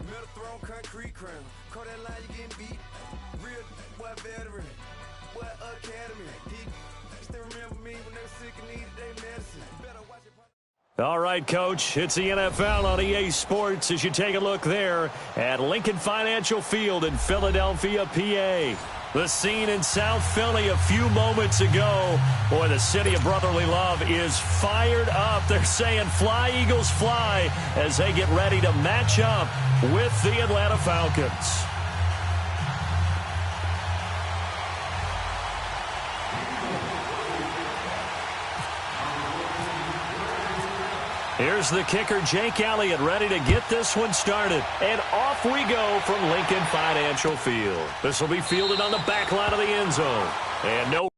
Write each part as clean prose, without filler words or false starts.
Metal throne, concrete crown. Call that line, you getting beat. Real boy veteran, boy academy. He still remember me when they were sick and needed their medicine. Better watch it. All right, Coach, it's the NFL on EA Sports as you take a look there at Lincoln Financial Field in Philadelphia, PA. The scene in South Philly a few moments ago. Boy, the city of brotherly love is fired up. They're saying fly, Eagles, fly as they get ready to match up with the Atlanta Falcons. Here's the kicker, Jake Elliott, ready to get this one started. And off we go from Lincoln Financial Field. This will be fielded on the back line of the end zone. And no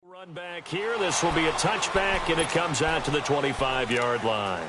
Run back here. This will be a touchback, and it comes out to the 25-yard line.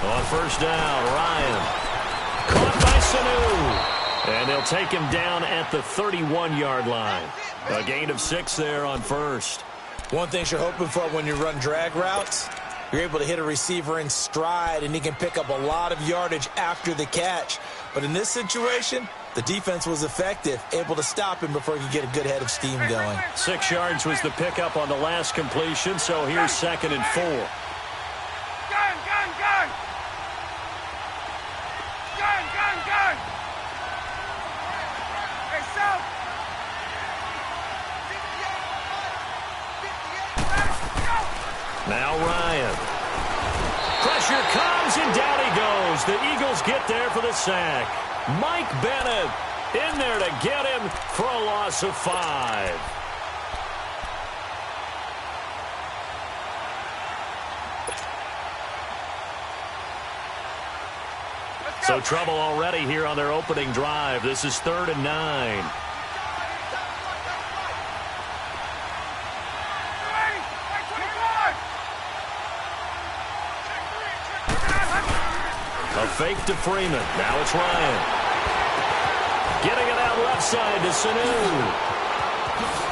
On first down, Ryan. Caught by Sanu. And they'll take him down at the 31-yard line. A gain of 6 there on first. One thing you're hoping for when you run drag routes, you're able to hit a receiver in stride, and he can pick up a lot of yardage after the catch. But in this situation, the defense was effective, able to stop him before he could get a good head of steam going. 6 yards was the pickup on the last completion, so here's 2nd and 4. Now Ryan. Pressure comes, and down he goes. The Eagles get there for the sack. Mike Bennett in there to get him for a loss of 5. So trouble already here on their opening drive. This is 3rd and 9. A fake to Freeman. Now it's Ryan. Getting it out left side to Sanu.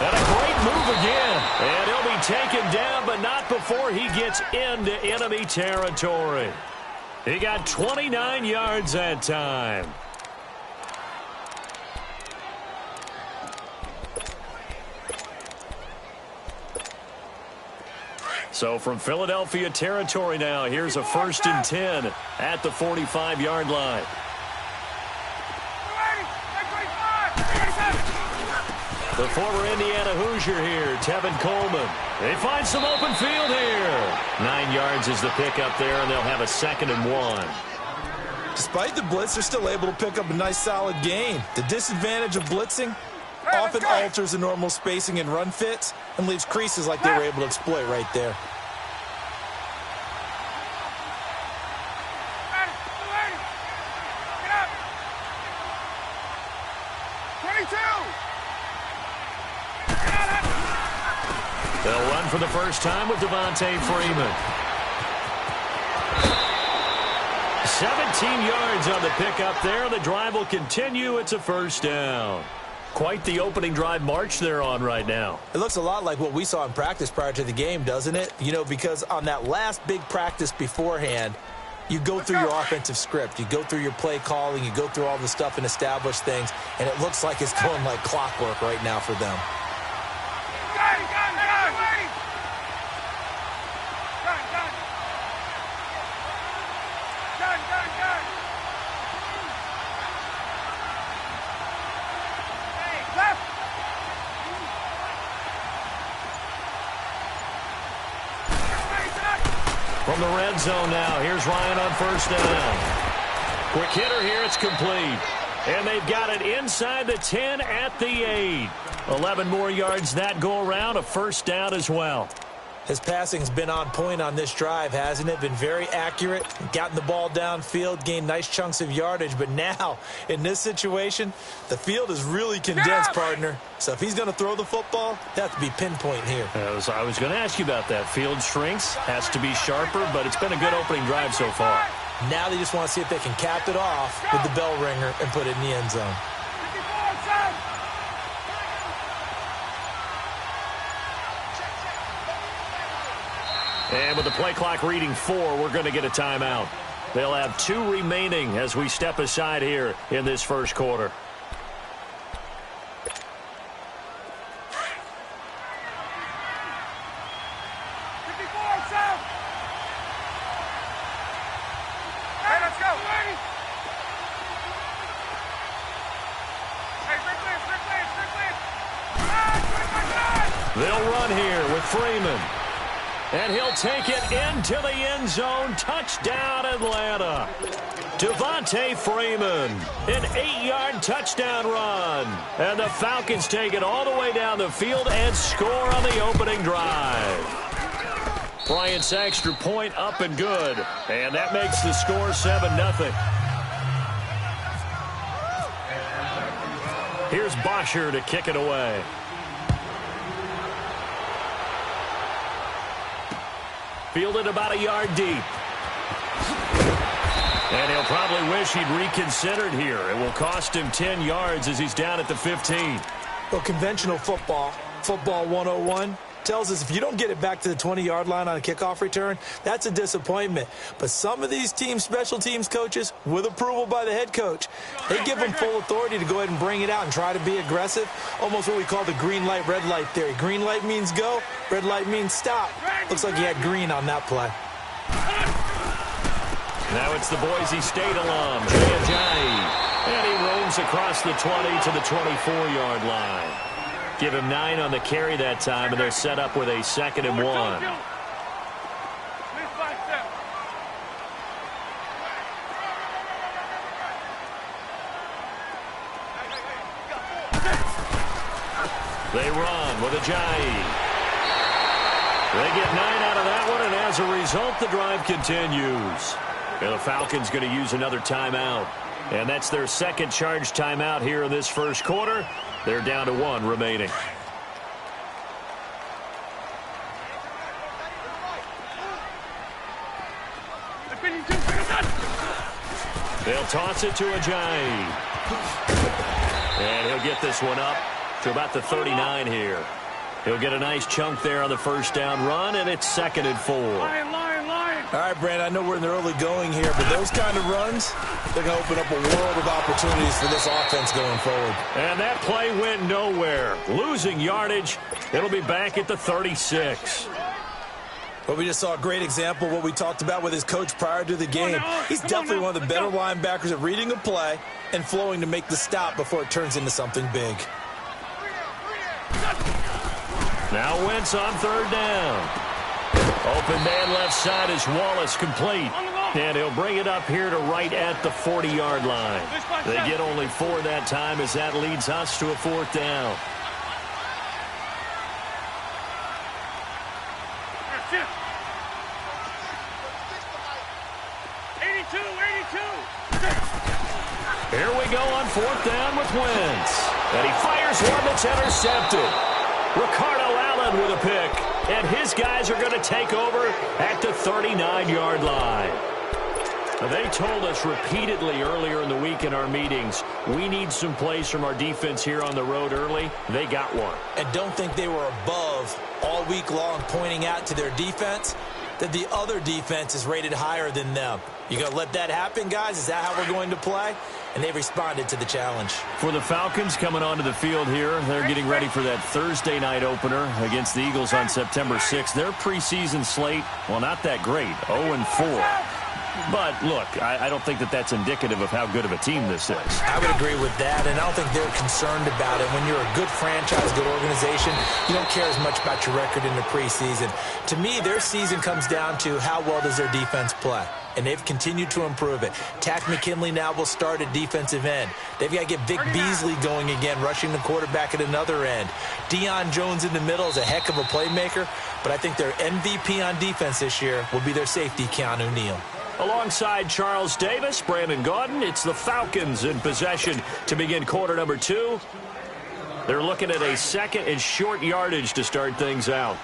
And a great move again. And he'll be taken down, but not before he gets into enemy territory. He got 29 yards that time. So from Philadelphia territory now, here's a 1st and 10 at the 45-yard line. The former Indiana Hoosier here, Tevin Coleman. They find some open field here. 9 yards is the pickup there, and they'll have a 2nd and 1. Despite the blitz, they're still able to pick up a nice, solid gain. The disadvantage of blitzing often alters the normal spacing and run fits and leaves creases like they were able to exploit right there. They'll run for the first time with Devontae Freeman. 17 yards on the pickup there. The drive will continue. It's a 1st down. Quite the opening drive march they're on right now. It looks a lot like what we saw in practice prior to the game, doesn't it? You know, because on that last big practice beforehand, you go through your offensive script. You go through your play calling. You go through all the stuff and establish things. And it looks like it's going like clockwork right now for them. From the red zone now, here's Ryan on 1st down. Quick hitter here, it's complete. And they've got it inside the 10 at the 8. 11 more yards that go around, a 1st down as well. His passing's been on point on this drive, hasn't it? Been very accurate, gotten the ball downfield, gained nice chunks of yardage. But now, in this situation, the field is really condensed, partner. So if he's going to throw the football, he has to be pinpoint here. I was going to ask you about that. Field shrinks, has to be sharper, but it's been a good opening drive so far. Now they just want to see if they can cap it off with the bell ringer and put it in the end zone. And with the play clock reading 4, we're going to get a timeout. They'll have 2 remaining as we step aside here in this first quarter. Hey, let's go. They'll run here with Freeman. And he'll take it into the end zone. Touchdown, Atlanta. Devontae Freeman, an 8-yard touchdown run. And the Falcons take it all the way down the field and score on the opening drive. Bryant's extra point up and good. And that makes the score 7-0. Here's Bosher to kick it away. Fielded about a yard deep. And he'll probably wish he'd reconsidered here. It will cost him 10 yards as he's down at the 15. Well, conventional football 101, tells us if you don't get it back to the 20-yard line on a kickoff return, that's a disappointment. But some of these teams, special teams coaches, with approval by the head coach, they give them full authority to go ahead and bring it out and try to be aggressive, almost what we call the green light, red light theory. Green light means go, red light means stop. Looks like he had green on that play. Now it's the Boise State alum, Jay Ajayi. And he roams across the 20 to the 24-yard line. Give him 9 on the carry that time, and they're set up with a 2nd and 1. They run with Ajayi. They get 9 out of that one, and as a result, the drive continues. And the Falcons going to use another timeout. And that's their second charge timeout here in this first quarter. They're down to 1 remaining. They'll toss it to Ajayi. And he'll get this one up to about the 39 here. He'll get a nice chunk there on the first down run, and it's 2nd and 4. All right, Brand, I know we're in the early going here, but those kind of runs, they're going to open up a world of opportunities for this offense going forward. And that play went nowhere. Losing yardage. It'll be back at the 36. But we just saw a great example of what we talked about with his coach prior to the game. He's definitely one of the better linebackers at reading a play and flowing to make the stop before it turns into something big. Now Wentz on 3rd down. Open man left side is Wallace, complete. And he'll bring it up here to right at the 40-yard line. They get only 4 that time as that leads us to a 4th down. Here we go on 4th down with Wentz. And he fires one that's intercepted. Ricardo Allen with a pick. And his guys are going to take over at the 39-yard line. They told us repeatedly earlier in the week in our meetings, we need some plays from our defense here on the road early. They got one. And don't think they were above all week long pointing out to their defense that the other defense is rated higher than them. You going to let that happen, guys? Is that how we're going to play? And they responded to the challenge. For the Falcons coming onto the field here, they're getting ready for that Thursday night opener against the Eagles on September 6th. Their preseason slate, well, not that great, 0-4. But, look, I don't think that that's indicative of how good of a team this is. I would agree with that, and I don't think they're concerned about it. When you're a good franchise, good organization, you don't care as much about your record in the preseason. To me, their season comes down to how well does their defense play. And they've continued to improve it. Tack McKinley now will start at defensive end. They've got to get Vic Beasley going again, rushing the quarterback at another end. Deion Jones in the middle is a heck of a playmaker, but I think their MVP on defense this year will be their safety, Keanu Neal. Alongside Charles Davis, Brandon Gaudin, it's the Falcons in possession to begin quarter number 2. They're looking at a 2nd and short yardage to start things out.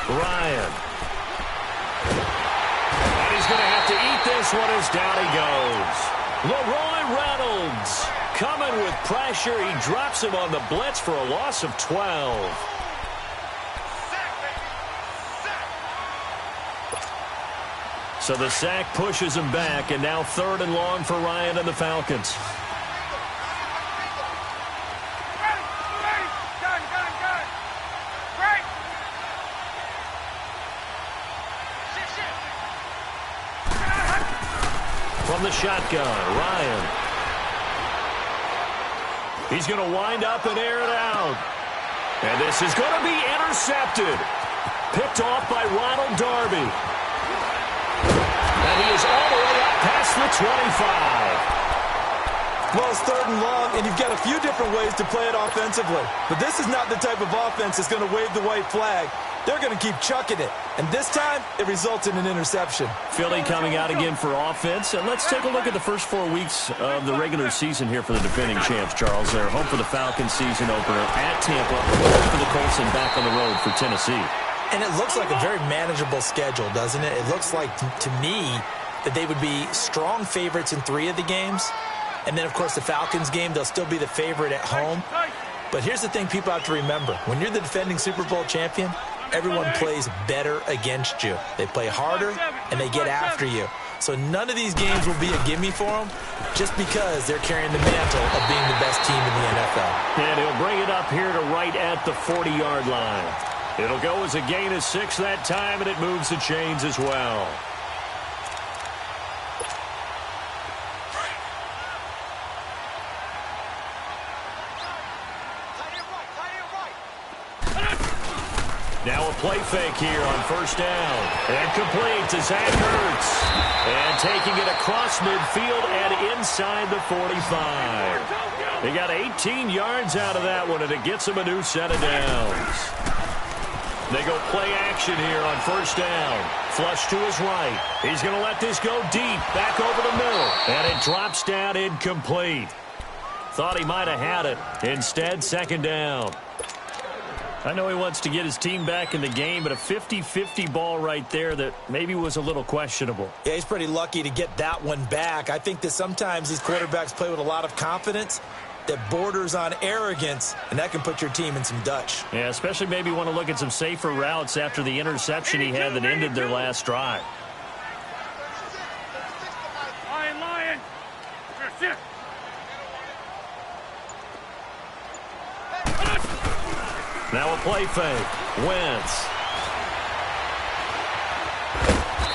Ryan. And he's going to have to eat this one as down he goes. Leroy Reynolds coming with pressure. He drops him on the blitz for a loss of 12. So the sack pushes him back, and now 3rd and long for Ryan and the Falcons. From the shotgun, Ryan. He's going to wind up and air it out. And this is going to be intercepted. Picked off by Ronald Darby. And he is all the way up past the 25. Well, it's 3rd and long, and you've got a few different ways to play it offensively. But this is not the type of offense that's going to wave the white flag. They're going to keep chucking it. And this time, it results in an interception. Philly coming out again for offense. And let's take a look at the first 4 weeks of the regular season here for the defending champs, Charles. They're home for the Falcons season opener at Tampa, home for the Colts, and back on the road for Tennessee. And it looks like a very manageable schedule, doesn't it? It looks like, to me, that they would be strong favorites in 3 of the games. And then, of course, the Falcons game, they'll still be the favorite at home. But here's the thing people have to remember. When you're the defending Super Bowl champion, everyone plays better against you. They play harder, and they get after you. So none of these games will be a gimme for them just because they're carrying the mantle of being the best team in the NFL. And he'll bring it up here to right at the 40-yard line. It'll go as a gain of 6 that time, and it moves the chains as well. Now a play fake here on first down. And complete to Zach Ertz. And taking it across midfield and inside the 45. They got 18 yards out of that one, and it gets them a new set of downs. They go play action here on first down. Flush to his right. He's going to let this go deep, back over the middle. And it drops down incomplete. Thought he might have had it. Instead, second down. I know he wants to get his team back in the game, but a 50-50 ball right there that maybe was a little questionable. Yeah, he's pretty lucky to get that one back. I think that sometimes these quarterbacks play with a lot of confidence that borders on arrogance, and that can put your team in some Dutch. Yeah, especially maybe want to look at some safer routes after the interception he had that ended their last drive. Lion. Sit. Now a play fake. Wentz.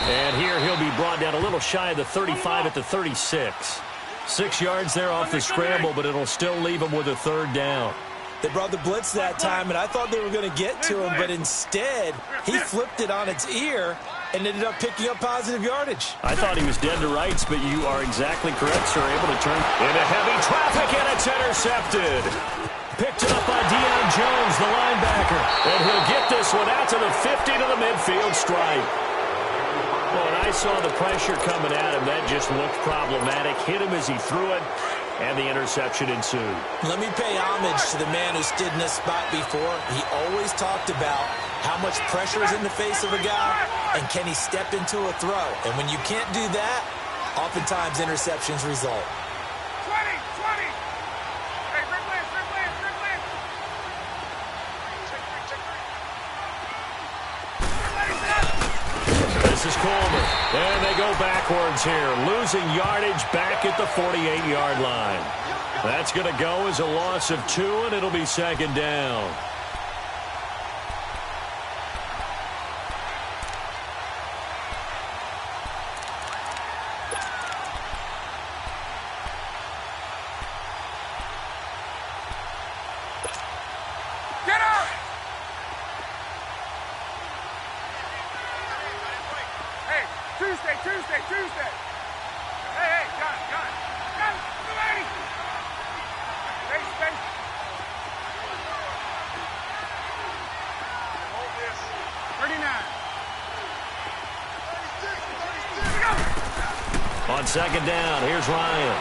And here he'll be brought down a little shy of the 35 at the 36. 6 yards there off the scramble, but it'll still leave him with a third down. They brought the blitz that time, and I thought they were going to get to him, but instead he flipped it on its ear and ended up picking up positive yardage. I thought he was dead to rights, but you are exactly correct, sir. Able to turn into heavy traffic, and it's intercepted. Picked up by Deion Jones, the linebacker. And he'll get this one out to the 50 to the midfield stripe. Well, when I saw the pressure coming at him, that just looked problematic. Hit him as he threw it, and the interception ensued. Let me pay homage to the man who stood in this spot before. He always talked about how much pressure is in the face of a guy, and can he step into a throw. And when you can't do that, oftentimes interceptions result. This is Coleman, and they go backwards here, losing yardage back at the 48-yard line. That's going to go as a loss of 2, and it'll be second down. Tuesday. Hey, got it. Ready. Space. Hold this. 39. 36. On second down, here's Ryan.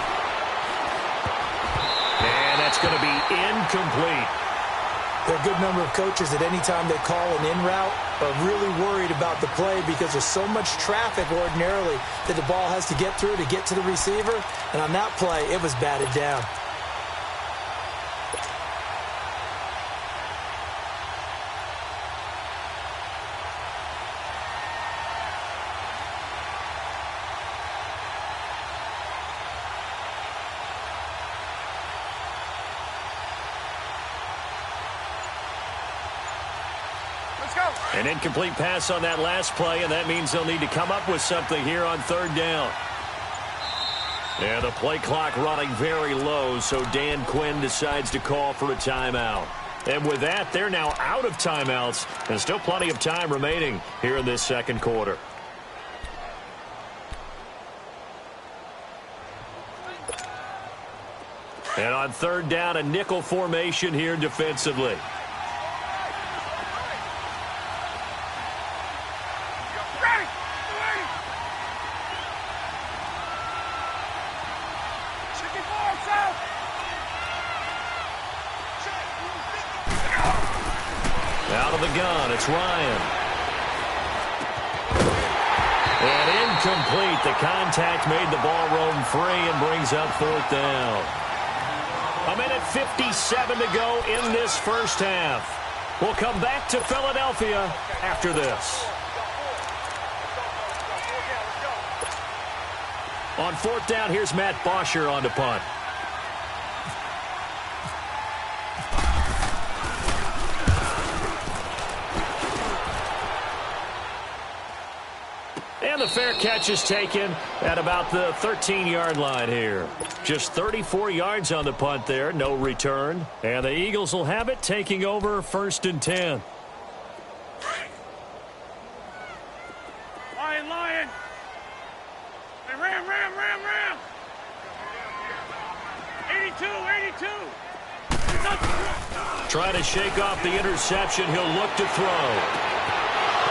And that's going to be incomplete. There are a good number of coaches at any time they call an in route are really worried about the play because there's so much traffic ordinarily that the ball has to get through to get to the receiver. And on that play, it was batted down. An incomplete pass on that last play, and that means they'll need to come up with something here on third down. And the play clock running very low, so Dan Quinn decides to call for a timeout. And with that, they're now out of timeouts, and still plenty of time remaining here in this second quarter. And on third down, a nickel formation here defensively. Out of the gun, it's Ryan. And incomplete. The contact made the ball roam free and brings up fourth down. A minute 57 to go in this first half. We'll come back to Philadelphia after this. On fourth down, here's Matt Bosher on the punt. And the fair catch is taken at about the 13-yard line here. Just 34 yards on the punt there, no return. And the Eagles will have it, taking over first and 10. Lion. Hey, ram. 82. Trying to shake off the interception. He'll look to throw.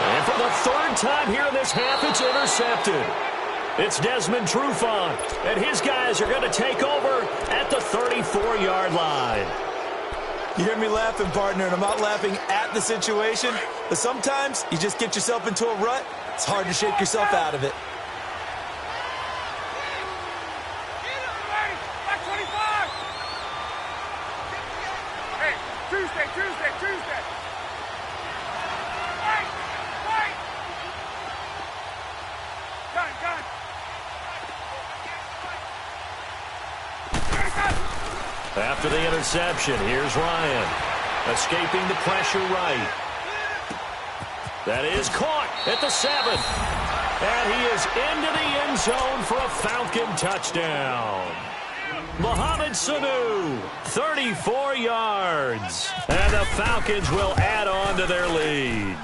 And for the third time here in this half, it's intercepted. It's Desmond Trufant, and his guys are going to take over at the 34-yard line. You hear me laughing, partner, and I'm not laughing at the situation, but sometimes you just get yourself into a rut. It's hard to shake yourself out of it. Hey, Tuesday. Gun. After the interception, here's Ryan. Escaping the pressure right. That is caught at the 7. And he is into the end zone for a Falcon touchdown. Mohamed Sanu, 34 yards. And the Falcons will add on to their lead.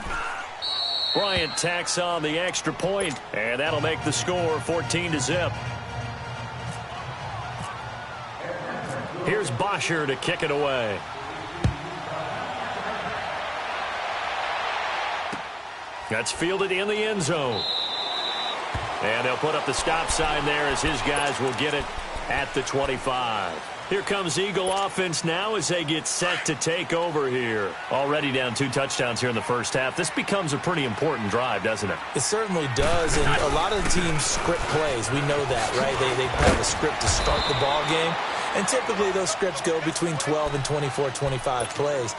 Bryant tacks on the extra point, and that'll make the score 14-0. Here's Bosher to kick it away. That's fielded in the end zone. And they'll put up the stop sign there as his guys will get it at the 25. Here comes Eagle offense now as they get set to take over here. Already down 2 touchdowns here in the first half. This becomes a pretty important drive, doesn't it? It certainly does, and a lot of the teams script plays. We know that, right? They have a script to start the ball game, and typically those scripts go between 12 and 24, 25 plays.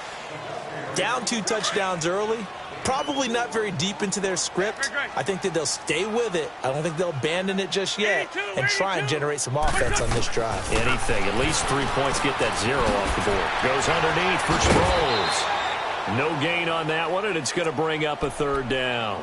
Down 2 touchdowns early, probably not very deep into their script. I think that they'll stay with it. I don't think they'll abandon it just yet and try and generate some offense on this drive. Anything. At least 3 points. Get that 0 off the board. Goes underneath for Sproles. No gain on that one, and it's going to bring up a third down.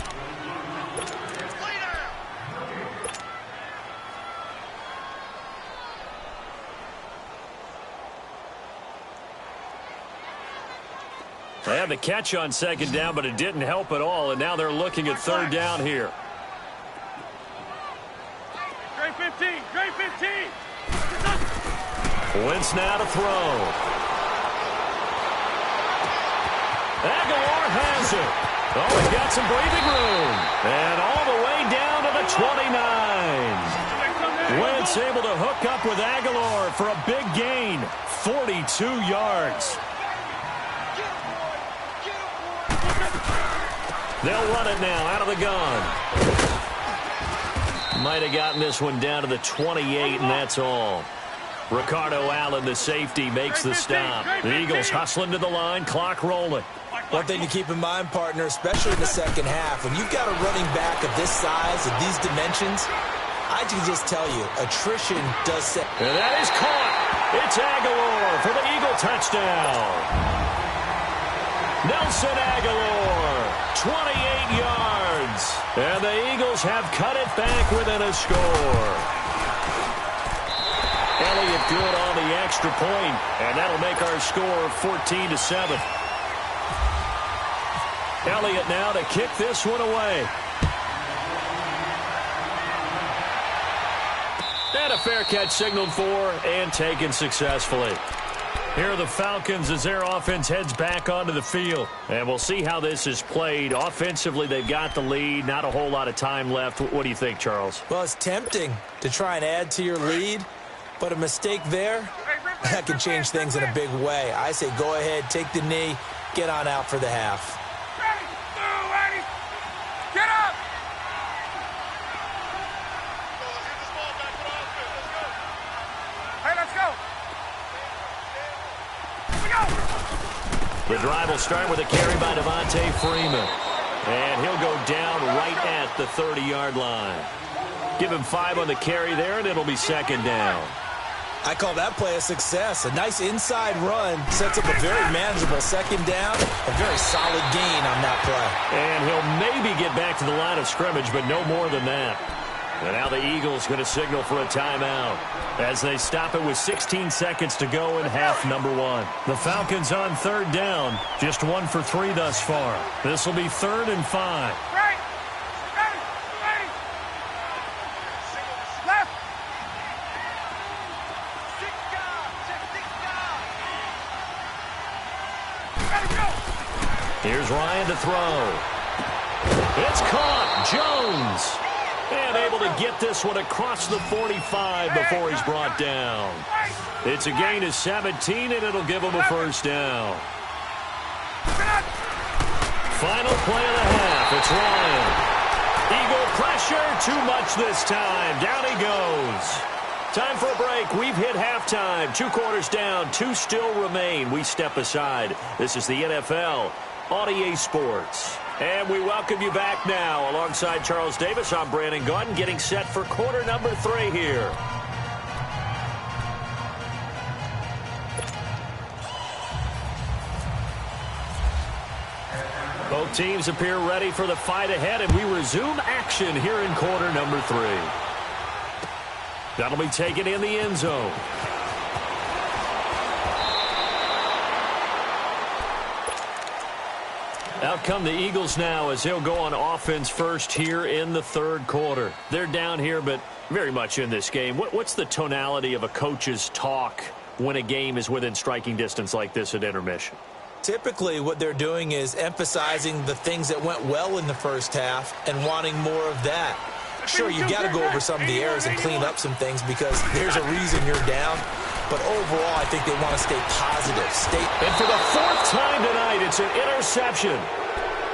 They had the catch on second down, but it didn't help at all, and now they're looking at third down here. Great 15. Wentz now to throw. Aguilar has it. Oh, he's got some breathing room. And all the way down to the 29. Wentz able to hook up with Aguilar for a big gain. 42 yards. They'll run it now out of the gun. Might have gotten this one down to the 28, and that's all. Ricardo Allen, the safety, makes the stop. The Eagles hustling to the line, clock rolling. One thing to keep in mind, partner, especially in the second half, when you've got a running back of this size, of these dimensions, I can just tell you, attrition does set. And that is caught. It's Aguilar for the Eagle touchdown. Nelson Aguilar, 28 yards. And the Eagles have cut it back within a score. Elliott good on the extra point, and that'll make our score 14-7. Elliott now to kick this one away. And a fair catch signaled for and taken successfully. Here are the Falcons as their offense heads back onto the field. And we'll see how this is played. Offensively, they've got the lead. Not a whole lot of time left. What do you think, Charles? Well, it's tempting to try and add to your lead, but a mistake there, that can change things in a big way. I say go ahead, take the knee, get on out for the half. Ready? Get up! Hey, let's go! The drive will start with a carry by Devontae Freeman. And he'll go down right at the 30-yard line. Give him 5 on the carry there, and it'll be second down. I call that play a success. A nice inside run sets up a very manageable second down. A very solid gain on that play. And he'll maybe get back to the line of scrimmage, but no more than that. And now the Eagles going to signal for a timeout as they stop it with 16 seconds to go in half number 1. The Falcons on third down, just 1 for 3 thus far. This will be 3rd and 5. Right! Ready! Left! Ready, go! Here's Ryan to throw. It's caught. Jones. And able to get this one across the 45 before he's brought down. It's a gain of 17, and it'll give him a first down. Final play of the half. It's Ryan. Eagle pressure. Too much this time. Down he goes. Time for a break. We've hit halftime. 2 quarters down. 2 still remain. We step aside. This is the NFL on EA Sports. And we welcome you back now. Alongside Charles Davis, I'm Brandon Gunn, getting set for quarter number 3 here. Both teams appear ready for the fight ahead, and we resume action here in quarter number 3. That'll be taken in the end zone. Out come the Eagles now as they'll go on offense first here in the 3rd quarter. They're down here, but very much in this game. What's the tonality of a coach's talk when a game is within striking distance like this at intermission? Typically, what they're doing is emphasizing the things that went well in the first half and wanting more of that. Sure, you've got to go over some of the errors and clean up some things because there's a reason you're down. But overall, I think they want to stay positive. And for the 4th time tonight, it's an interception.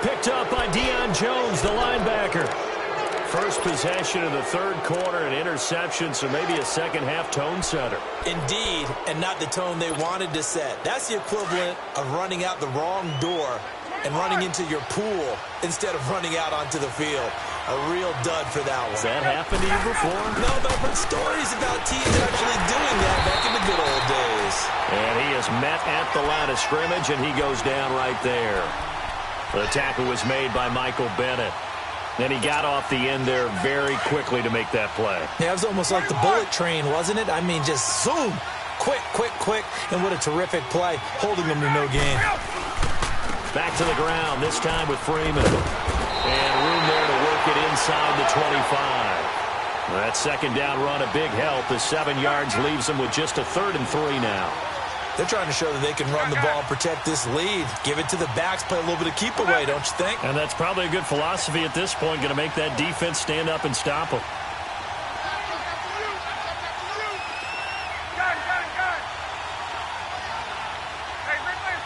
Picked up by Deion Jones, the linebacker. First possession of the 3rd quarter, an interception, so maybe a second-half tone setter. Indeed, and not the tone they wanted to set. That's the equivalent of running out the wrong door and running into your pool instead of running out onto the field. A real dud for that one. Has that happened to you before? No, but I've heard stories about teams actually doing that back in the good old days. And he is met at the line of scrimmage, and he goes down right there. The tackle was made by Michael Bennett. And he got off the end there very quickly to make that play. Yeah, it was almost like the bullet train, wasn't it? I mean, just zoom. Quick, quick, quick. And what a terrific play, holding them to no gain. Back to the ground, this time with Freeman. And room there to work it inside the 25. That second down run, a big help. The 7 yards leaves them with just a 3rd and 3 now. They're trying to show that they can run the ball and protect this lead. Give it to the backs, play a little bit of keep away, don't you think? And that's probably a good philosophy at this point, going to make that defense stand up and stop them. Got it. Hey, Rick Lance.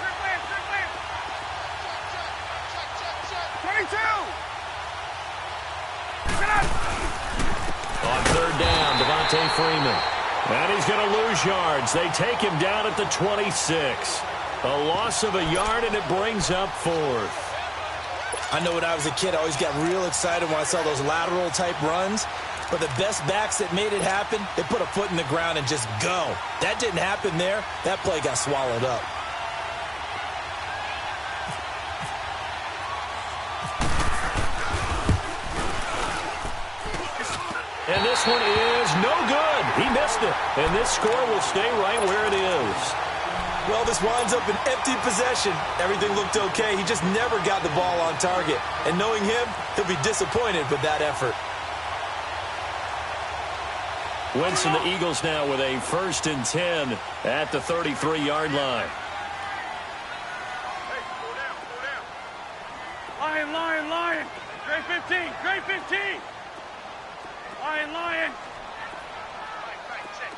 22! Get up! On 3rd down, Devontae Freeman. And he's going to lose yards. They take him down at the 26. A loss of a yard, and it brings up 4th. I know when I was a kid, I always got real excited when I saw those lateral-type runs. But the best backs that made it happen, they put a foot in the ground and just go. That didn't happen there. That play got swallowed up. And And this one is no good. He missed it. And this score will stay right where it is. Well, this winds up an empty possession. Everything looked okay. He just never got the ball on target. And knowing him, he'll be disappointed with that effort. Wentz and the Eagles now with a 1st and 10 at the 33-yard line. Hey, slow down, slow down. Lion, lion, lion. Grade 15, grade 15. Lion, lion.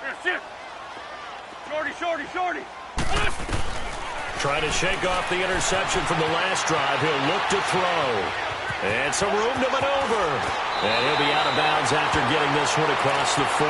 Here, sit. Shorty, shorty, shorty. Trying to shake off the interception from the last drive. He'll look to throw. And some room to maneuver. And he'll be out of bounds after getting this one across the 40.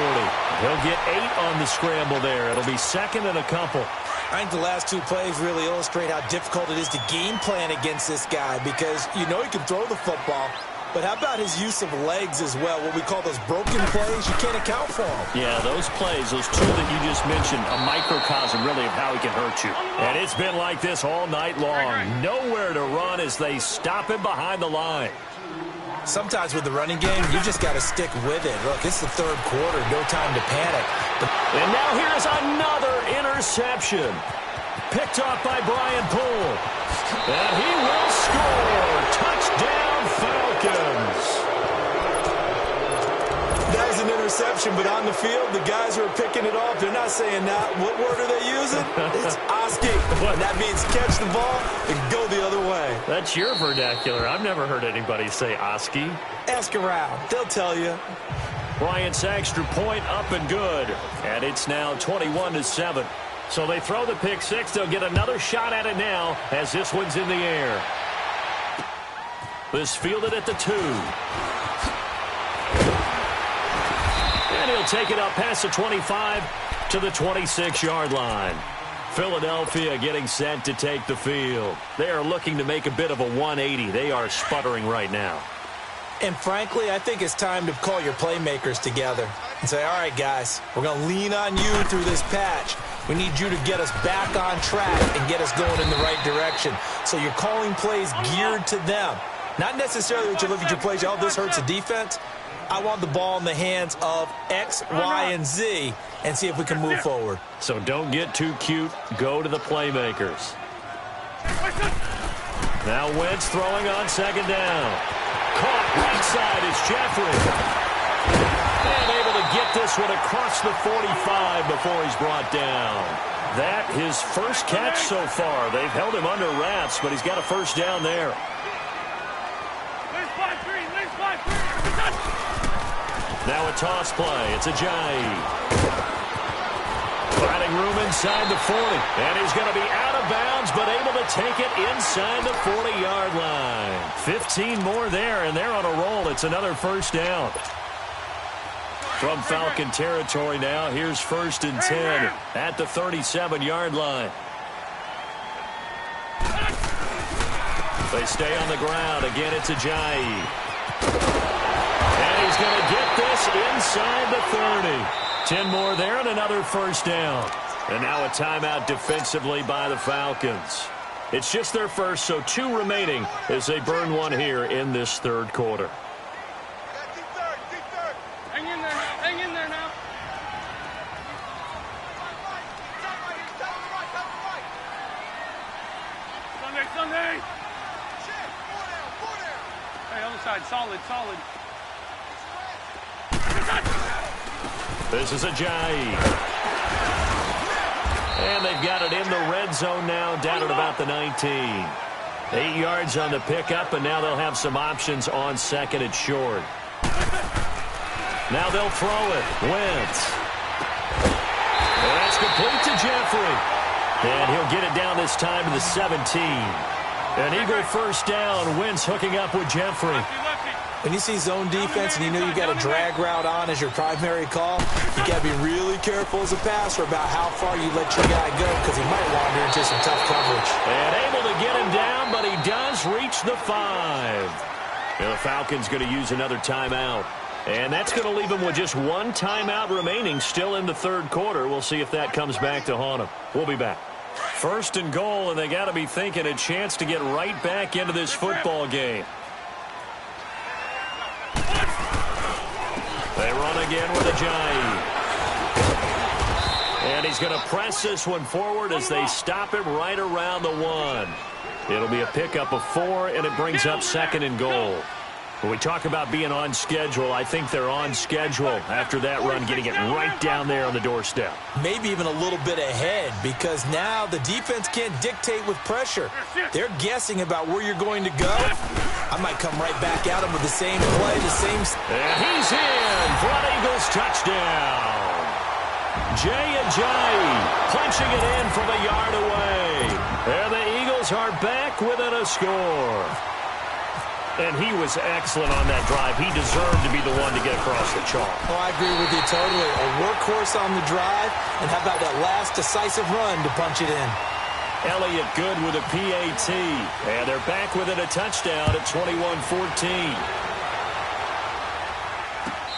He'll get 8 on the scramble there. It'll be 2nd and a couple. I think the last 2 plays really illustrate how difficult it is to game plan against this guy because you know he can throw the football. But how about his use of legs as well? What we call those broken plays, you can't account for them. Yeah, those plays, those 2 that you just mentioned, a microcosm really of how he can hurt you. And it's been like this all night long. Nowhere to run as they stop him behind the line. Sometimes with the running game, you just got to stick with it. Look, it's the 3rd quarter, no time to panic. And now here's another interception. Picked off by Brian Poole. And he will score. Touchdown, Falcons. That was an interception, but on the field, the guys who are picking it off, they're not saying that. What word are they using? It's Oski. And that means catch the ball and go the other way. That's your vernacular. I've never heard anybody say Oski. Ask around. They'll tell you. Bryant's extra point up and good. And it's now 21-7. So they throw the pick 6. They'll get another shot at it now as this one's in the air. This fielded at the 2. And he'll take it up past the 25 to the 26-yard line. Philadelphia getting set to take the field. They are looking to make a bit of a 180. They are sputtering right now. And frankly, I think it's time to call your playmakers together and say, all right, guys, we're going to lean on you through this patch. We need you to get us back on track and get us going in the right direction. So you're calling plays geared to them. Not necessarily that you look at your plays, oh, this hurts the defense. I want the ball in the hands of X, Y, and Z and see if we can move forward. So don't get too cute. Go to the playmakers. Now Wentz throwing on 2nd down. Caught right side is Jeffrey. And able to get this one across the 45 before he's brought down. That his first catch so far. They've held him under wraps, but he's got a 1st down there. Now a toss play. It's Ajayi. Finding room inside the 40. And he's going to be out of bounds, but able to take it inside the 40-yard line. 15 more there, and they're on a roll. It's another 1st down. From Falcon territory now, here's 1st and 10 at the 37-yard line. They stay on the ground. Again, it's Ajayi. And he's going to get this inside the 30. 10 more there and another 1st down. And now a timeout defensively by the Falcons. It's just their first, so 2 remaining as they burn one here in this 3rd quarter. Hang in there now. Hang in there now. Sunday, Sunday. Hey, other side. Solid, solid. This is Ajayi. And they've got it in the red zone now, down at about the 19. 8 yards on the pickup, and now they'll have some options on 2nd and short. Now they'll throw it. Wentz. And that's complete to Jeffrey. And he'll get it down this time to the 17. An Eagle 1st down. Wentz hooking up with Jeffrey. When you see zone defense and you know you got a drag route on as your primary call, you got to be really careful as a passer about how far you let your guy go because he might wander into some tough coverage. And able to get him down, but he does reach the 5. And the Falcons going to use another timeout. And that's going to leave him with just 1 timeout remaining still in the 3rd quarter. We'll see if that comes back to haunt him. We'll be back. 1st and goal, and they got to be thinking a chance to get right back into this football game. They run again with Ajayi. And he's going to press this one forward as they stop him right around the 1. It'll be a pickup of 4, and it brings up 2nd and goal. When we talk about being on schedule, I think they're on schedule after that run, getting it right down there on the doorstep. Maybe even a little bit ahead, because now the defense can't dictate with pressure. They're guessing about where you're going to go. I might come right back at him with the same play, the same... And he's in for an Eagles touchdown. Ajayi punching it in from a yard away. And the Eagles are back within a score. And he was excellent on that drive. He deserved to be the one to get across the chalk. Oh, I agree with you totally. A workhorse on the drive, and how about that last decisive run to punch it in? Elliott good with a PAT. And they're back within a touchdown at 21-14.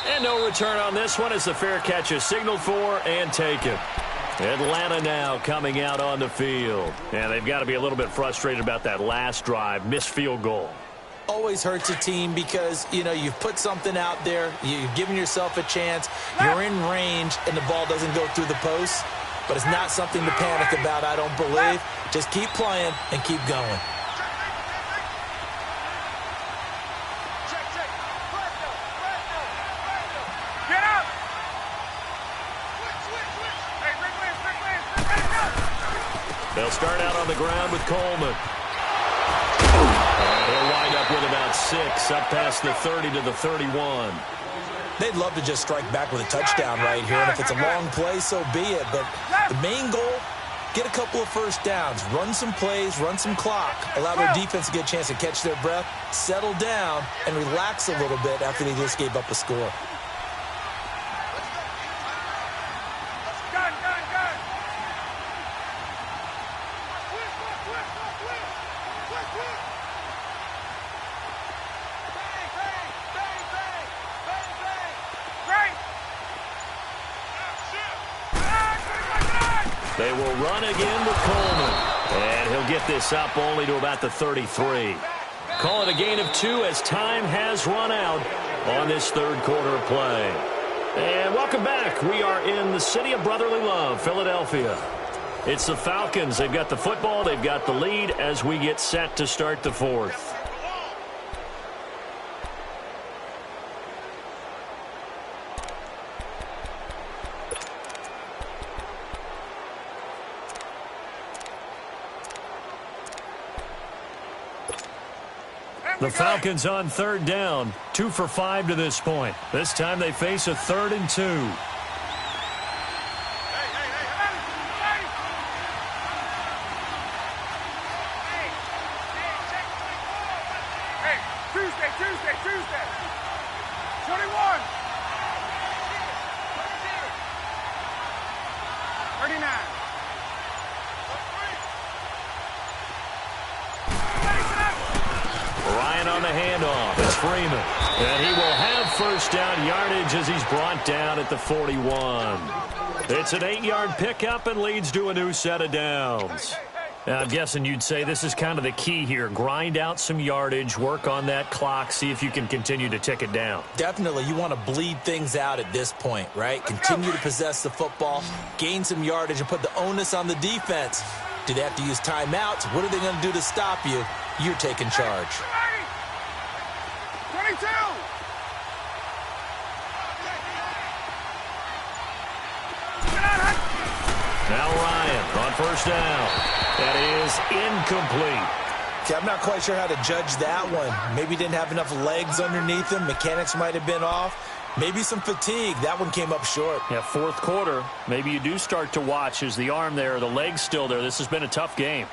And no return on this one as the fair catch is signaled for and taken. Atlanta now coming out on the field. And they've got to be a little bit frustrated about that last drive, missed field goal. Always hurts a team because, you know, you've put something out there, you've given yourself a chance, you're in range, and the ball doesn't go through the post. But it's not something to panic about, I don't believe. Just keep playing and keep going. Get up! They'll start out on the ground with Coleman. He'll wind up with about 6, up past the 30 to the 31. They'd love to just strike back with a touchdown right here, and if it's a long play, so be it. But the main goal, get a couple of first downs, run some plays, run some clock, allow their defense to get a chance to catch their breath, settle down, and relax a little bit after they just gave up a score. They will run again with Coleman. And he'll get this up only to about the 33. Call it a gain of 2 as time has run out on this third quarter of play. And welcome back. We are in the city of brotherly love, Philadelphia. It's the Falcons. They've got the football. They've got the lead as we get set to start the fourth. The Falcons on third down, 2 for 5 to this point. This time they face a 3rd and 2. Hey, Tuesday. 21. 39. Ryan on the handoff. It's Freeman. And he will have first down yardage as he's brought down at the 41. It's an 8-yard pickup and leads to a new set of downs. Now, I'm guessing you'd say this is kind of the key here. Grind out some yardage, work on that clock, see if you can continue to tick it down. Definitely. You want to bleed things out at this point, right? Continue to possess the football, gain some yardage, and put the onus on the defense. Do they have to use timeouts? What are they going to do to stop you? You're taking charge. 22. Now Ryan on first down. That is incomplete. See, I'm not quite sure how to judge that one. Maybe didn't have enough legs underneath him. Mechanics might have been off. Maybe some fatigue. That one came up short. Yeah, fourth quarter. Maybe you do start to watch. Is the arm there, the leg's still there? This has been a tough game.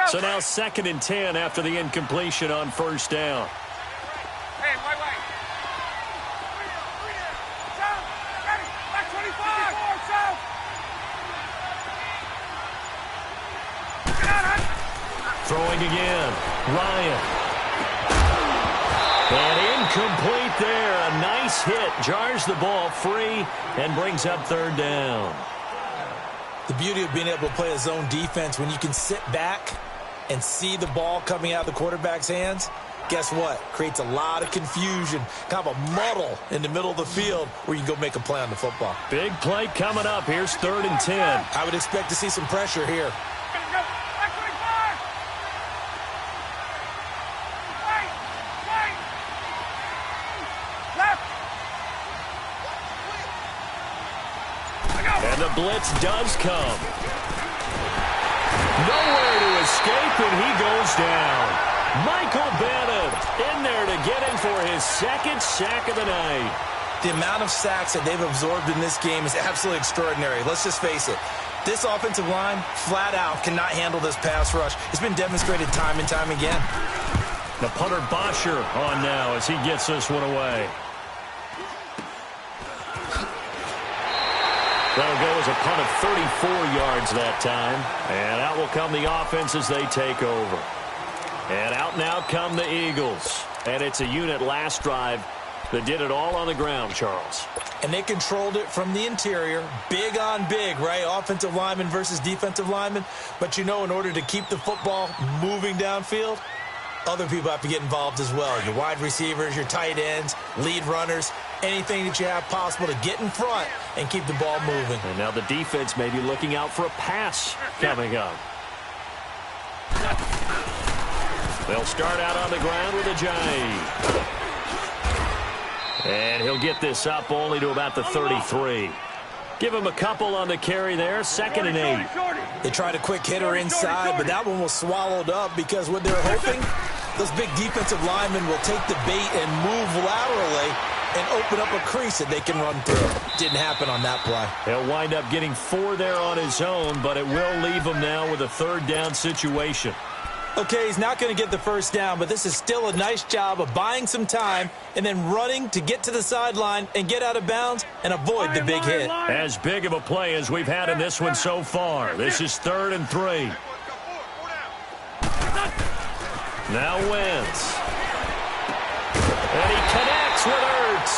So now 2nd and 10 after the incompletion on first down. Hey, wait. South, ready, back 25. South. Throwing again. Ryan. right there. A nice hit. Jars the ball free and brings up third down. The beauty of being able to play a zone defense when you can sit back and see the ball coming out of the quarterback's hands, guess what? Creates a lot of confusion, kind of a muddle in the middle of the field where you can go make a play on the football. Big play coming up. Here's 3rd and 10. I would expect to see some pressure here. And the blitz does come. Nowhere to escape, and he goes down. Michael Bannon in there to get in for his 2nd sack of the night. The amount of sacks that they've absorbed in this game is absolutely extraordinary. Let's just face it. This offensive line, flat out, cannot handle this pass rush. It's been demonstrated time and time again. The punter Bosher on now as he gets this one away. That'll go as a punt of 34 yards that time. And out will come the offense as they take over. And out now come the Eagles. And it's a unit last drive that did it all on the ground, Charles. And they controlled it from the interior. Big on big, right? Offensive lineman versus defensive lineman. But you know, in order to keep the football moving downfield, other people have to get involved as well. Your wide receivers, your tight ends, lead runners, anything that you have possible to get in front and keep the ball moving. And now the defense may be looking out for a pass coming up. They'll start out on the ground with a Jai. And he'll get this up only to about the 33. Give him a couple on the carry there. 2nd and 8. They tried a quick hitter inside, but that one was swallowed up because what they're hoping, those big defensive linemen will take the bait and move laterally and open up a crease that they can run through. Didn't happen on that play. He'll wind up getting 4 there on his own, but it will leave him now with a 3rd down situation. Okay, he's not going to get the 1st down, but this is still a nice job of buying some time and then running to get to the sideline and get out of bounds and avoid the big hit. As big of a play as we've had in this one so far. This is 3rd and 3. Now Wentz. And he connects with Ertz.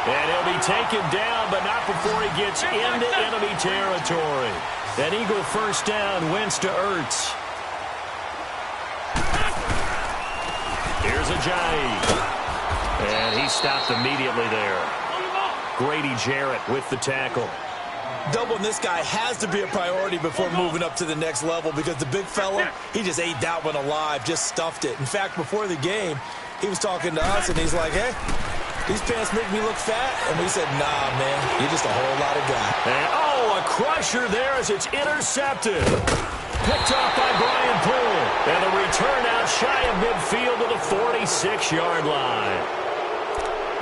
And he'll be taken down, but not before he gets into enemy territory. An Eagle 1st down, Wentz to Ertz. Here's a Jai. And he stopped immediately there. Grady Jarrett with the tackle. Doubling this guy has to be a priority before moving up to the next level because the big fella, he just ate that one alive, just stuffed it. In fact, before the game, he was talking to us, and he's like, hey, these pants make me look fat. And we said, nah, man, you're just a whole lot of guy. And, oh, a crusher there as it's intercepted. Picked off by Brian Poole. And a return out shy of midfield to the 46-yard line.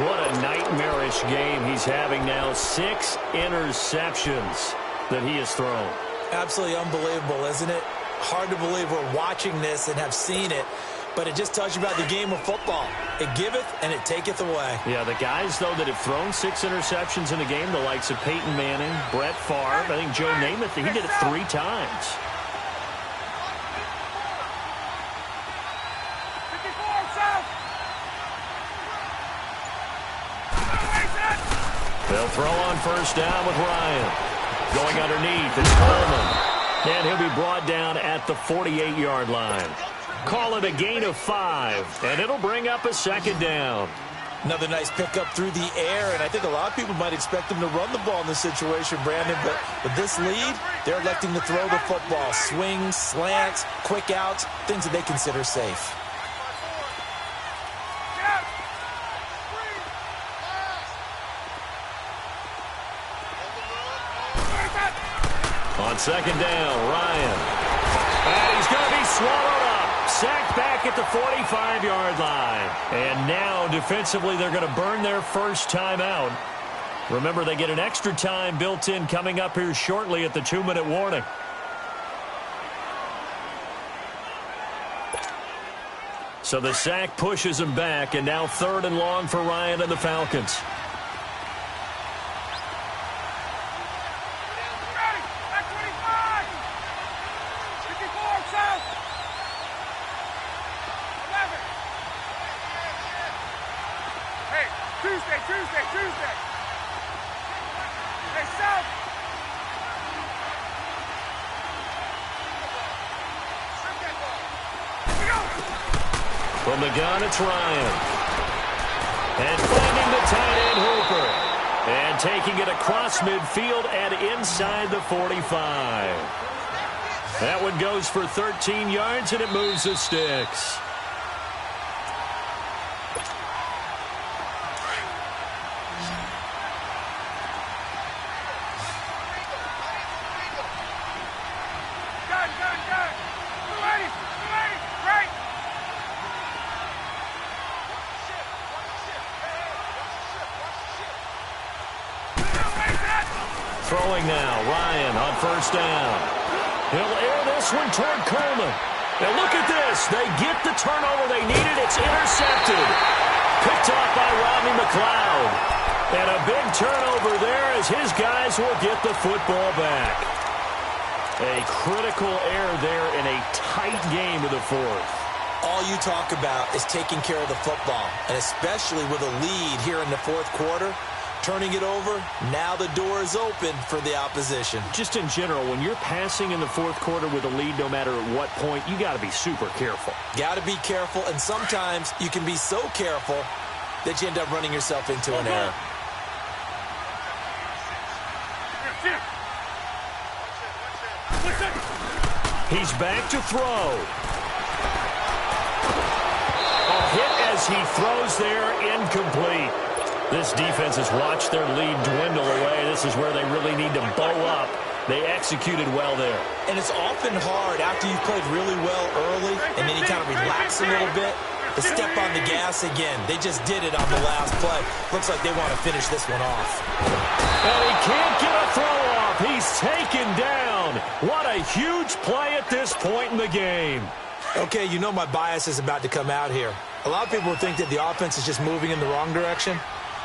What a nightmarish game he's having now. 6 interceptions that he has thrown. Absolutely unbelievable, isn't it? Hard to believe we're watching this and have seen it. But it just tells you about the game of football. It giveth and it taketh away. Yeah, the guys, though, that have thrown 6 interceptions in a game, the likes of Peyton Manning, Brett Favre, I think Joe Namath, he did it 3 times. They'll throw on 1st down with Ryan. Going underneath, it's Coleman. And he'll be brought down at the 48-yard line. Call it a gain of 5, and it'll bring up a 2nd down. Another nice pickup through the air, and I think a lot of people might expect them to run the ball in this situation, Brandon, but with this lead, they're electing to throw the football. Swings, slants, quick outs, things that they consider safe. On 2nd down, Ryan. And he's going to be swallowed up. Sacked back at the 45-yard line. And now, defensively, they're going to burn their 1st timeout. Remember, they get an extra time built in coming up here shortly at the 2-minute warning. So the sack pushes him back, and now 3rd and long for Ryan and the Falcons. Hey, 2 Tuesday. Hey, South. From the gun, it's Ryan. And finding the tight end Hooper. And taking it across midfield and inside the 45. That one goes for 13 yards, and it moves the sticks. Throwing now, Ryan on first down. He'll air this one toward Coleman. And look at this. They get the turnover they needed. It's intercepted. Picked off by Rodney McLeod. And a big turnover there as his guys will get the football back. A critical error there in a tight game of the fourth. All you talk about is taking care of the football, and especially with a lead here in the fourth quarter. Turning it over, now the door is open for the opposition. Just in general, when you're passing in the fourth quarter with a lead, no matter at what point, you got to be super careful. Got to be careful, and sometimes you can be so careful that you end up running yourself into an error. He's back to throw. A hit as he throws there, incomplete. This defense has watched their lead dwindle away. This is where they really need to bow up. They executed well there. And it's often hard after you've played really well early and then you kind of relax a little bit to step on the gas again. They just did it on the last play. Looks like they want to finish this one off. And he can't get a throw off. He's taken down. What a huge play at this point in the game. Okay, you know my bias is about to come out here. A lot of people think that the offense is just moving in the wrong direction.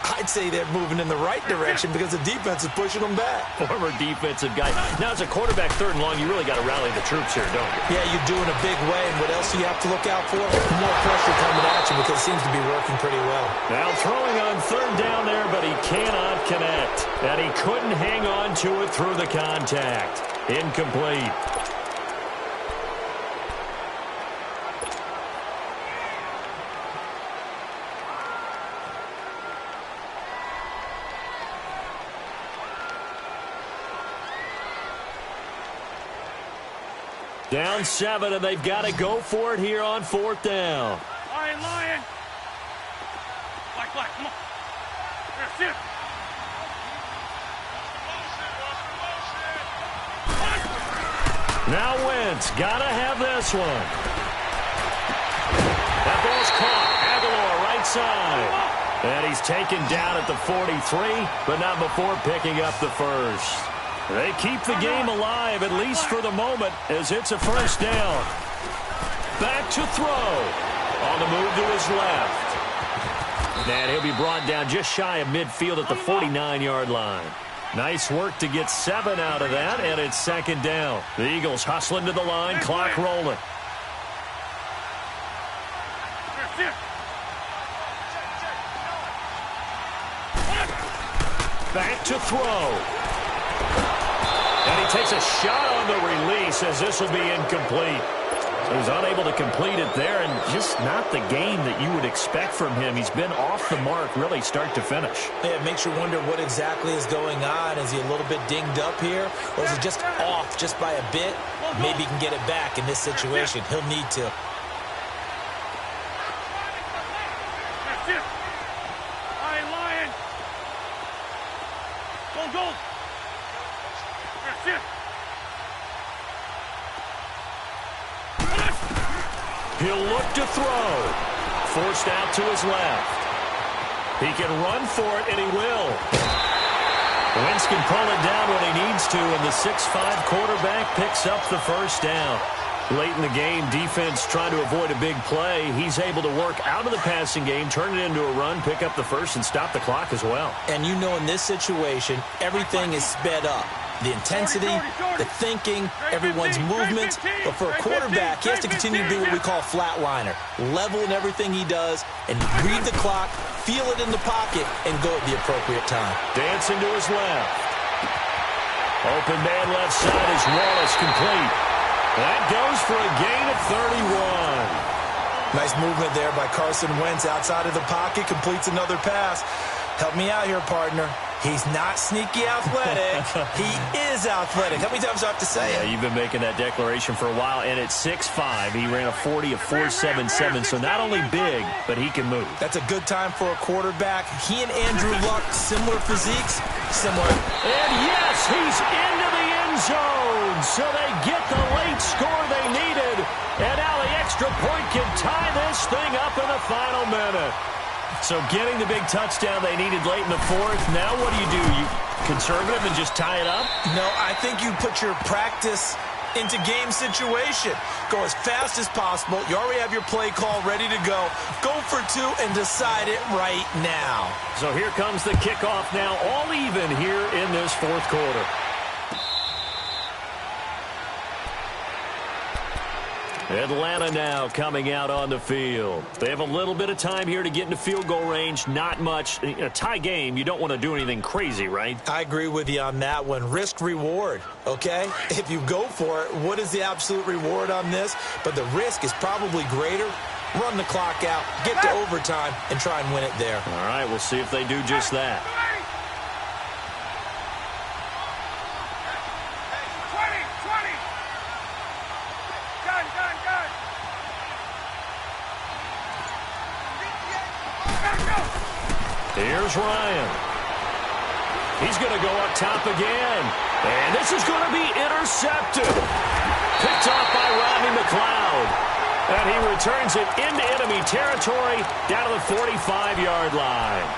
I'd say they're moving in the right direction because the defense is pushing them back. Former defensive guy. Now, as a quarterback, third and long, you really got to rally the troops here, don't you? Yeah, you do in a big way. And what else do you have to look out for? More pressure coming at you because it seems to be working pretty well. Now throwing on third down there, but he cannot connect. And he couldn't hang on to it through the contact. Incomplete. Down 7, and they've got to go for it here on fourth down. Lion. Black, come on. Here, sit. Now Wentz, got to have this one. That ball's caught. Aguilar, right side. And he's taken down at the 43, but not before picking up the first. They keep the game alive, at least for the moment, as it's a first down. Back to throw. On the move to his left. And he'll be brought down just shy of midfield at the 49-yard line. Nice work to get 7 out of that, and it's second down. The Eagles hustling to the line, clock rolling. Back to throw. And he takes a shot on the release as this will be incomplete. So he's unable to complete it there, and just not the game that you would expect from him. He's been off the mark really start to finish. Yeah, it makes you wonder what exactly is going on. Is he a little bit dinged up here, or is he just off just by a bit? Maybe he can get it back in this situation. He'll need to. Lion. Go. He'll look to throw. Forced out to his left. He can run for it, and he will. Wentz can pull it down when he needs to, and the 6'5" quarterback picks up the first down. Late in the game, defense trying to avoid a big play. He's able to work out of the passing game, turn it into a run, pick up the first, and stop the clock as well. And you know in this situation, everything is sped up. the intensity, the thinking, everyone's movements. But for a quarterback, he has to continue to do what we call flatliner. Level in everything he does and read the clock, feel it in the pocket, and go at the appropriate time. Dancing to his left. Open man left side is Wallace, complete. That goes for a gain of 31. Nice movement there by Carson Wentz outside of the pocket, completes another pass. Help me out here, partner. He's not sneaky athletic. He is athletic. How many times do I have to say it? You've been making that declaration for a while, and at 6'5", he ran a 40 of 4.77, so not only big, but he can move. That's a good time for a quarterback. He and Andrew Luck, similar physiques, similar. And yes, he's into the end zone, so they get the late score they needed, and now the extra point can tie this thing up in the final minute. So getting the big touchdown they needed late in the fourth. Now what do? You conservative and just tie it up? No, I think you put your practice into game situation. Go as fast as possible. You already have your play call ready to go. Go for two and decide it right now. So here comes the kickoff now, all even here in this fourth quarter. Atlanta now coming out on the field. They have a little bit of time here to get into field goal range. Not much. A tie game, you don't want to do anything crazy, right? I agree with you on that one. Risk reward, okay? If you go for it, what is the absolute reward on this? But the risk is probably greater. Run the clock out, get to overtime, and try and win it there. All right, we'll see if they do just that. Here's Ryan. He's going to go up top again. And this is going to be intercepted. Picked off by Rodney McLeod. And he returns it into enemy territory down to the 45-yard line.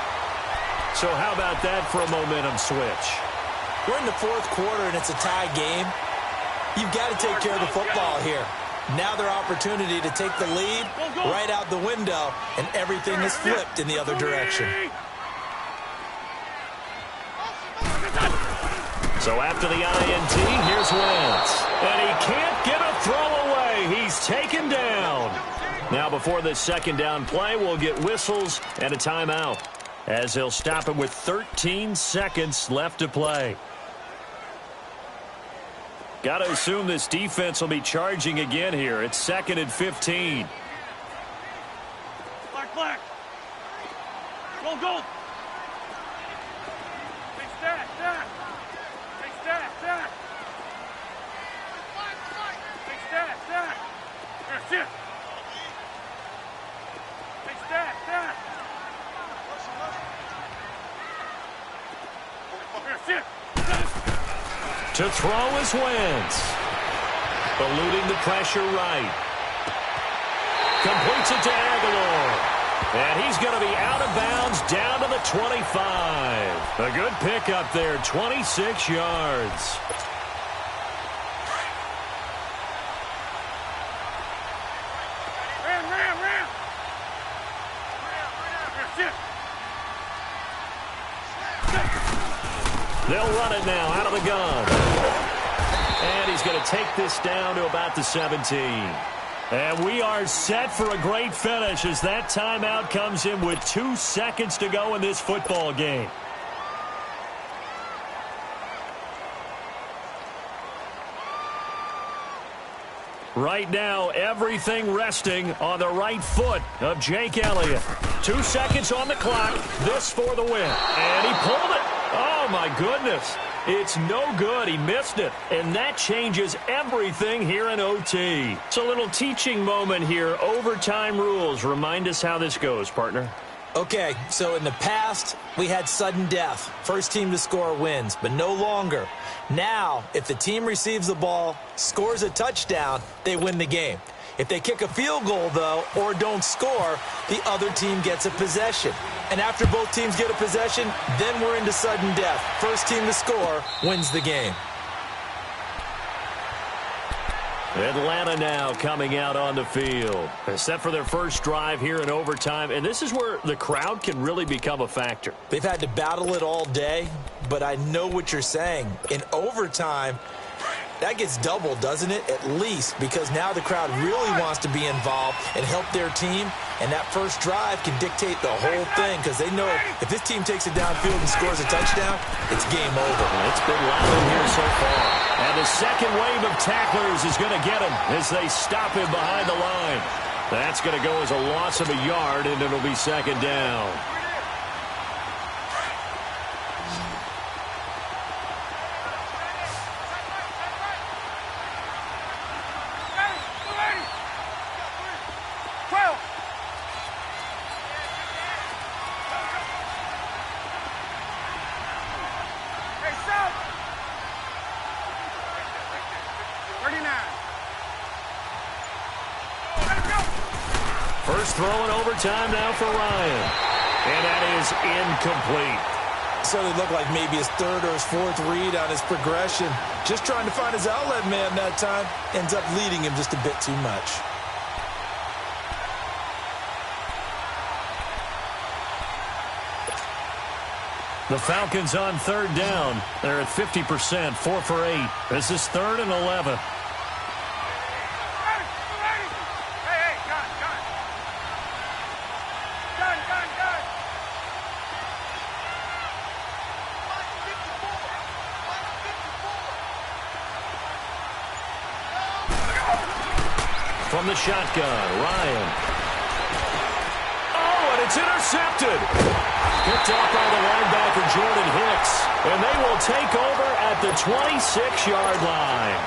So how about that for a momentum switch? We're in the fourth quarter and it's a tie game. You've got to take care of the football here. Now their opportunity to take the lead right out the window, and everything is flipped in the other direction. So after the INT, here's Wentz. And he can't get a throw away. He's taken down. Now before this second down play, we'll get whistles and a timeout, as they'll stop it with 13 seconds left to play. Got to assume this defense will be charging again here. It's 2nd and 15. Black. Goal. Big stat. Big stat. Big stat. Here, sit. Big stat. Here, sit. To throw is Wentz. Eluding the pressure right. Completes it to Aguilar. And he's going to be out of bounds down to the 25. A good pickup there, 26 yards. Ram. They'll run it now out of the gun. And he's going to take this down to about the 17. And we are set for a great finish as that timeout comes in with 2 seconds to go in this football game. Right now, everything resting on the right foot of Jake Elliott. 2 seconds on the clock. This for the win. And he pulled it. Oh, my goodness. It's no good. He missed it. And that changes everything here in OT. It's a little teaching moment here. Overtime rules. Remind us how this goes, partner. Okay, so in the past, we had sudden death. First team to score wins, but no longer. Now, if the team receives the ball, scores a touchdown, they win the game. If they kick a field goal, though, or don't score, the other team gets a possession. And after both teams get a possession, then we're into sudden death. First team to score wins the game. Atlanta now coming out on the field. Set for their first drive here in overtime, and this is where the crowd can really become a factor. They've had to battle it all day, but I know what you're saying. In overtime, that gets doubled, doesn't it? At least, because now the crowd really wants to be involved and help their team, and that first drive can dictate the whole thing because they know if this team takes it downfield and scores a touchdown, it's game over. It's been loud in here so far. And the second wave of tacklers is going to get him as they stop him behind the line. That's going to go as a loss of a yard, and it'll be second down. First throw in overtime now for Ryan. And that is incomplete. So it looked like maybe his third or his fourth read on his progression. Just trying to find his outlet man that time. Ends up leading him just a bit too much. The Falcons on third down. They're at 50%, 4 for 8. This is 3rd and 11. From the shotgun, Ryan. Oh, and it's intercepted. Picked up by the linebacker, Jordan Hicks. And they will take over at the 26-yard line.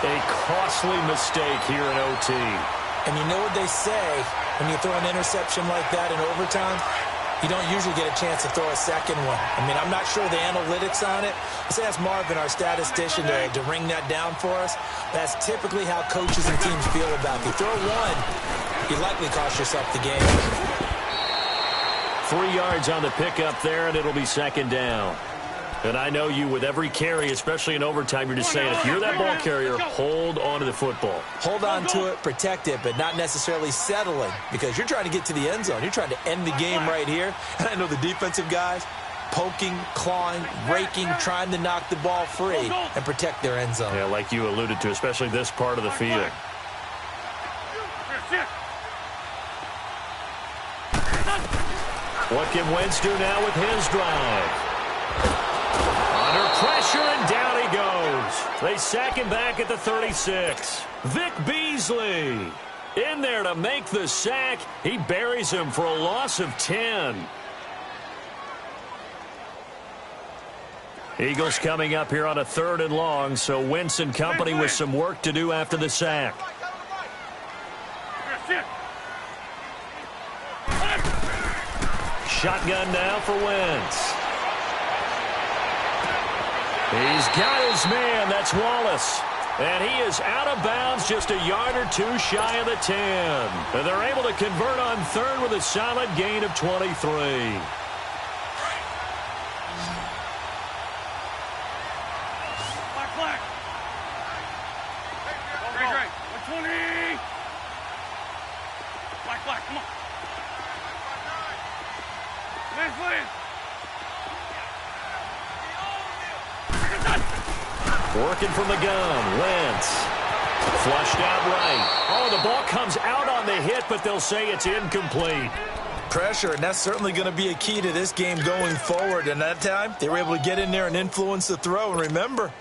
A costly mistake here in OT. And you know what they say when you throw an interception like that in overtime? You don't usually get a chance to throw a second one. I mean, I'm not sure the analytics on it. Let's ask Marvin, our statistician, to ring that down for us. That's typically how coaches and teams feel about it. If you throw one, you likely cost yourself the game. 3 yards on the pickup there, and it'll be second down. And I know you, with every carry, especially in overtime, you're just saying, if you're that ball carrier, hold on to the football. Hold on to it, protect it, but not necessarily settling, because you're trying to get to the end zone. You're trying to end the game right here. And I know the defensive guys poking, clawing, raking, trying to knock the ball free and protect their end zone. Yeah, like you alluded to, especially this part of the field. What can Wentz do now with his drive? Under pressure, and down he goes. They sack him back at the 36. Vic Beasley in there to make the sack. He buries him for a loss of 10. Eagles coming up here on a 3rd and long, so Wentz and company with some work to do after the sack. Shotgun now for Wentz. He's got his man. That's Wallace. And he is out of bounds, just a yard or two shy of the 10. And they're able to convert on 3rd with a solid gain of 23. Black. Great. 120. Black, come on. Lance. Working from the gun, Wentz. Flushed out right. Oh, the ball comes out on the hit, but they'll say it's incomplete. Pressure, and that's certainly going to be a key to this game going forward. And that time, they were able to get in there and influence the throw. And remember,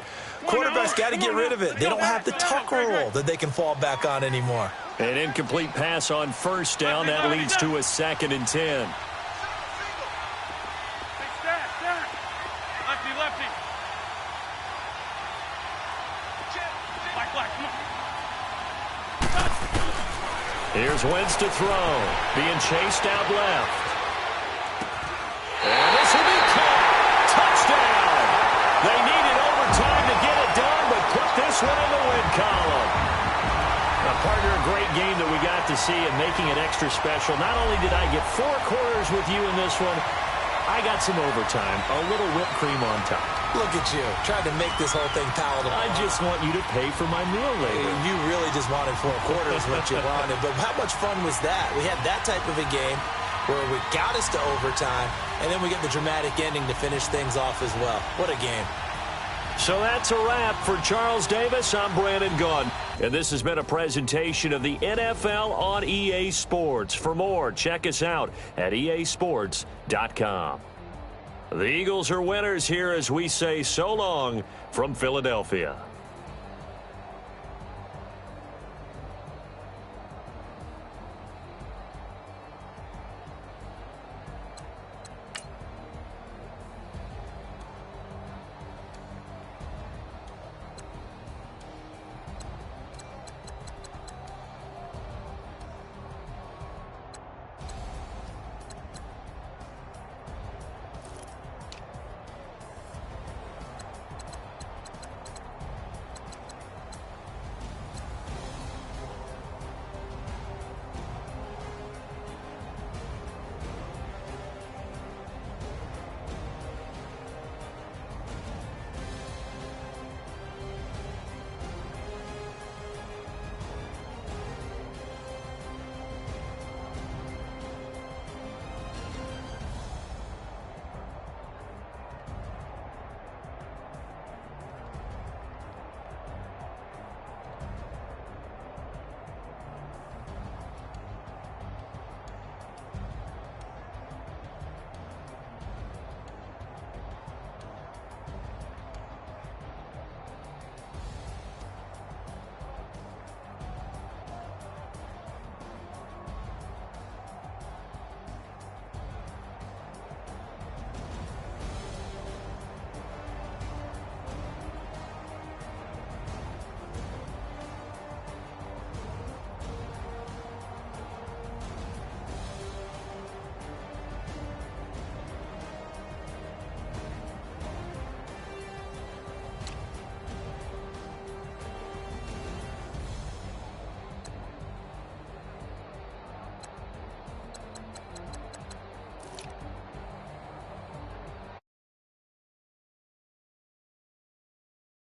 quarterbacks got to get rid of it. They don't have the tuck rule that they can fall back on anymore. An incomplete pass on first down. That leads to a 2nd and 10. Lefty. Black, come on. Here's Wentz to throw. Being chased out left. And this will be caught. Touchdown. They needed overtime to get it done, but put this one in the win column. Now, partner, a great game that we got to see and making it extra special. Not only did I get 4 quarters with you in this one, I got some overtime, a little whipped cream on top. Look at you, trying to make this whole thing palatable. I just want you to pay for my meal later. You really just wanted 4 quarters what you wanted. But how much fun was that? We had that type of a game where we got us to overtime, and then we get the dramatic ending to finish things off as well. What a game. So that's a wrap for Charles Davis. I'm Brandon Gaudin. And this has been a presentation of the NFL on EA Sports. For more, check us out at easports.com. The Eagles are winners here as we say so long from Philadelphia.